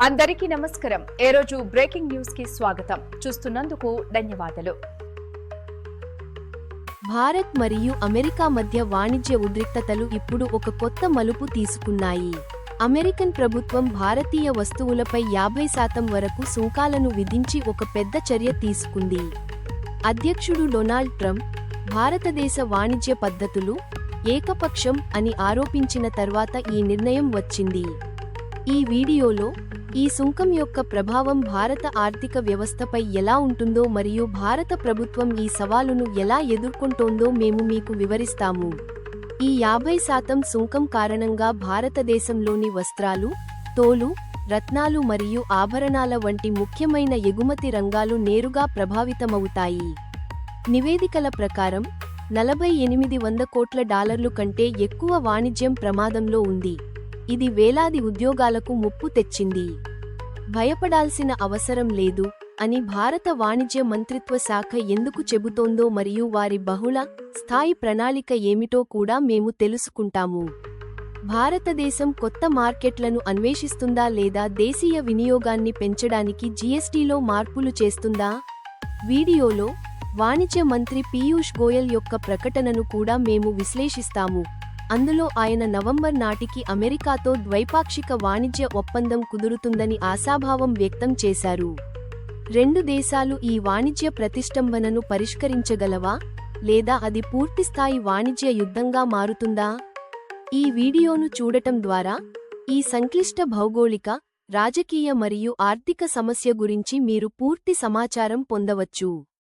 అందరికీ నమస్కారం. ఏ రోజు బ్రేకింగ్ న్యూస్ కి స్వాగతం. చూస్తున్నందుకు ధన్యవాదాలు. భారత్ మరియు అమెరికా మధ్య వాణిజ్య ఉద్రిక్తతలు ఇప్పుడు ఒక కొత్త మలుపు తీసుకున్నాయి. అమెరికన్ ప్రభుత్వం భారతీయ వస్తువులపై 50% వరకు సుంకాలను విధించి ఒక పెద్ద చర్య తీసుకుంది. అధ్యక్షుడు డొనాల్డ్ ట్రంప్ భారతదేశ వాణిజ్య పద్ధతులు ఏకపక్షం అని ఆరోపించిన తర్వాత ఈ నిర్ణయం వచ్చింది. ఈ వీడియోలో ఈ సుంకం యొక్క ప్రభావం భారత ఆర్థిక వ్యవస్థపై ఎలా ఉంటుందో మరియు భారత ప్రభుత్వం ఈ సవాలును ఎలా ఎదుర్కొంటోందో మేము మీకు వివరిస్తాము. ఈ 50% సుంకం కారణంగా భారతదేశంలోని వస్త్రాలు, తోలు, రత్నాలు మరియు ఆభరణాల వంటి ముఖ్యమైన ఎగుమతి రంగాలు నేరుగా ప్రభావితమవుతాయి. నివేదికల ప్రకారం $4800 కోట్ల కంటే ఎక్కువ వాణిజ్యం ప్రమాదంలో ఉంది. ఇది వేలాది ఉద్యోగాలకు ముప్పు తెచ్చింది. భయపడాల్సిన అవసరం లేదు అని భారత వాణిజ్య మంత్రిత్వ శాఖ ఎందుకు చెబుతోందో మరియు వారి బహుళ స్థాయి ప్రణాళిక ఏమిటో కూడా మేము తెలుసుకుంటాము. భారతదేశం కొత్త మార్కెట్లను అన్వేషిస్తుందా లేదా దేశీయ వినియోగాన్ని పెంచడానికి జీఎస్టీలో మార్పులు చేస్తుందా? వీడియోలో వాణిజ్య మంత్రి పీయూష్ గోయల్ యొక్క ప్రకటనను కూడా మేము విశ్లేషిస్తాము. అందులో ఆయన నవంబర్ నాటికి అమెరికాతో ద్వైపాక్షిక వాణిజ్య ఒప్పందం కుదురుతుందని ఆశాభావం వ్యక్తం చేశారు. రెండు దేశాలు ఈ వాణిజ్య ప్రతిష్టంభనను పరిష్కరించగలవా లేదా అది పూర్తిస్థాయి వాణిజ్య యుద్ధంగా మారుతుందా? ఈ వీడియోను చూడటం ద్వారా ఈ సంక్లిష్ట భౌగోళిక, రాజకీయ మరియు ఆర్థిక సమస్య గురించి మీరు పూర్తి సమాచారం పొందవచ్చు.